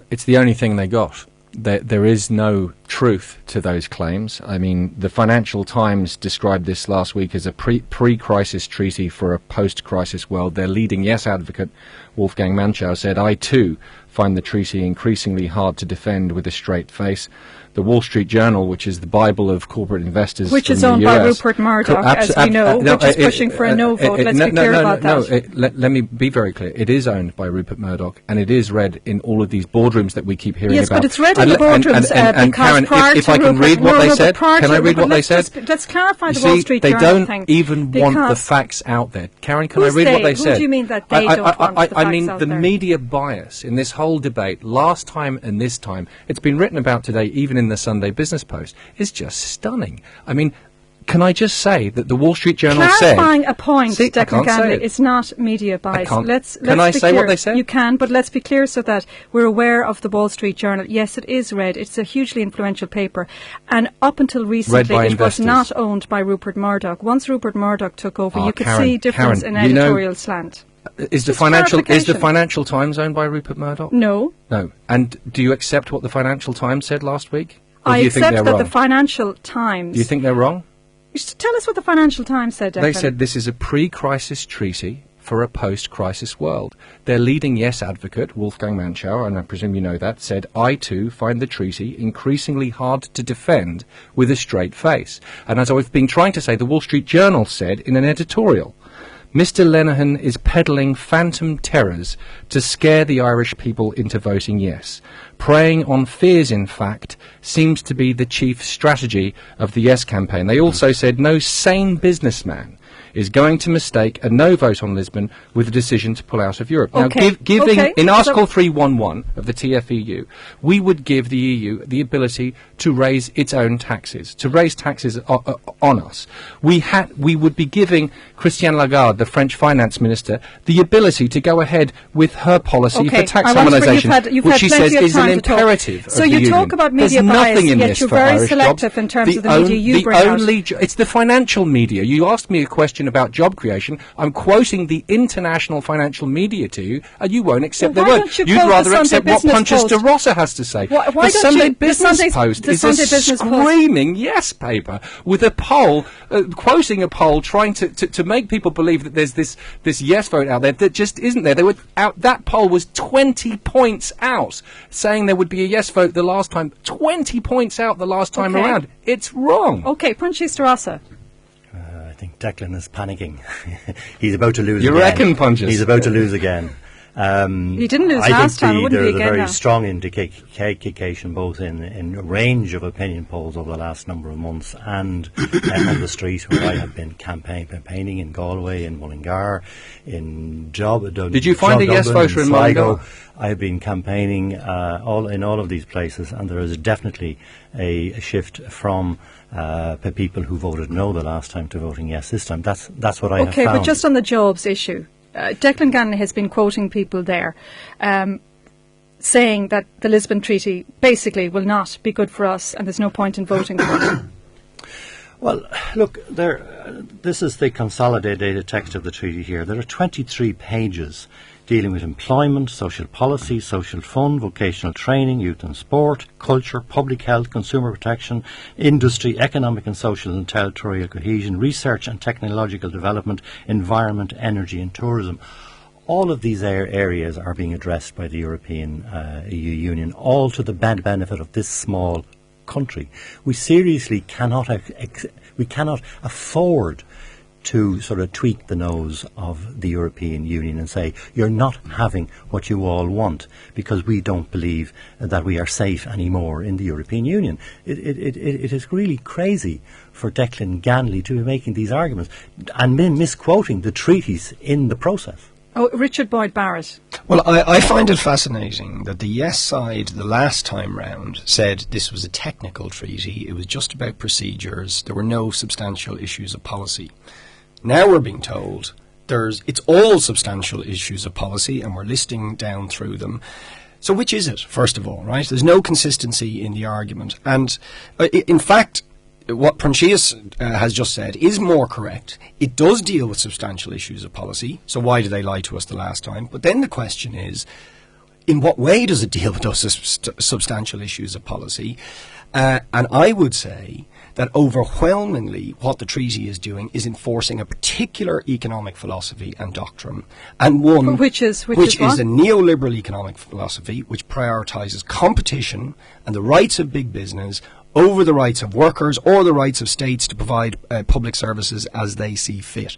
It's the only thing they got. There is no truth to those claims. I mean, the Financial Times described this last week as a pre-crisis treaty for a post-crisis world. Their leading yes advocate, Wolfgang Manchow, said, "I too find the treaty increasingly hard to defend with a straight face." The Wall Street Journal, which is the Bible of corporate investors, which is owned by Rupert Murdoch, as we know, which is pushing for a no vote. Let's be clear about that. Let me be very clear. It is owned by Rupert Murdoch, and it is read in all of these boardrooms that we keep hearing about. Yes, but it's read in the boardrooms and Karen, if I can read what they said, can I read what they said? Let's clarify the Wall Street Journal thing. They don't even want the facts out there. Karen, can I read what they said? Who do you mean that they don't want the facts out there? I mean the media bias in this whole debate, last time and this time. It's been written about today, even in the Sunday Business Post, is just stunning. I mean, can I just say that the Wall Street Journal said... Clarifying a point, Declan Ganley, it's not media bias. Can I say what they said? You can, but let's be clear so that we're aware of the Wall Street Journal. Yes, it is read. It's a hugely influential paper. And up until recently, it was not owned by Rupert Murdoch. Once Rupert Murdoch took over, you could see difference in editorial slant. Is the Financial Times owned by Rupert Murdoch? No. No. And do you accept what the Financial Times said last week? I accept that the Financial Times... Do you think they're wrong? You should tell us what the Financial Times said, Declan. They said this is a pre-crisis treaty for a post-crisis world. Their leading yes advocate, Wolfgang Manchow, and I presume you know that, said, "I too find the treaty increasingly hard to defend with a straight face." And as I've been trying to say, the Wall Street Journal said in an editorial, "Mr. Lenihan is peddling phantom terrors to scare the Irish people into voting yes. Preying on fears, in fact, seems to be the chief strategy of the yes campaign." They also said no sane businessman is going to mistake a no vote on Lisbon with a decision to pull out of Europe. Okay. Now, in Article 311 of the TFEU, we would give the EU the ability to raise its own taxes, to raise taxes on us. We would be giving Christine Lagarde, the French finance minister, the ability to go ahead with her policy for tax harmonisation, which she says is an imperative of the Union. So you talk about media bias, yet you're very selective in terms of the media you bring out. It's the financial media. You asked me a question about job creation. I'm quoting the international financial media to you, and you won't accept their word. You'd rather accept what Proinsias De Rossa has to say. Why the Sunday Business Post is a screaming yes paper with a poll, quoting a poll, trying to make people believe that there's this yes vote out there that just isn't there. They were out. That poll was 20 points out, saying there would be a yes vote the last time. 20 points out the last time around. It's wrong. Okay, Proinsias De Rossa. I think Declan is panicking. He's about to lose again. You reckon, Proinsias? He's about to lose again. He didn't lose last time. It wouldn't be again. There is a very now. strong indication, both in a range of opinion polls over the last number of months and on the street, where I have been campaigning in Galway, in Mullingar, in Did you find a yes voter in Mullingar? I have been campaigning in all of these places, and there is definitely a shift from people who voted no the last time to voting yes this time. That's what I have found. Okay, but just on the jobs issue, Declan Ganley has been quoting people there, saying that the Lisbon Treaty basically will not be good for us, and there's no point in voting for it. Well, look, this is the consolidated text of the treaty here. There are 23 pages dealing with employment, social policy, social fund, vocational training, youth and sport, culture, public health, consumer protection, industry, economic and social and territorial cohesion, research and technological development, environment, energy and tourism. All of these areas are being addressed by the European EU Union, all to the benefit of this small country. We seriously cannot afford to sort of tweak the nose of the European Union and say, you're not having what you all want because we don't believe that we are safe anymore in the European Union. It is really crazy for Declan Ganley to be making these arguments and misquoting the treaties in the process. Oh, Richard Boyd Barrett. Well, I find it fascinating that the yes side the last time round said this was a technical treaty, it was just about procedures, there were no substantial issues of policy. Now we're being told it's all substantial issues of policy, and we're listing down through them. So which is it, first of all, right? There's no consistency in the argument. And in fact, what Proinsias has just said is more correct. It does deal with substantial issues of policy, so why did they lie to us the last time? But then the question is, in what way does it deal with those substantial issues of policy? And I would say that overwhelmingly what the treaty is doing is enforcing a particular economic philosophy and doctrine, and one which is a neoliberal economic philosophy which prioritises competition and the rights of big business over the rights of workers or the rights of states to provide public services as they see fit.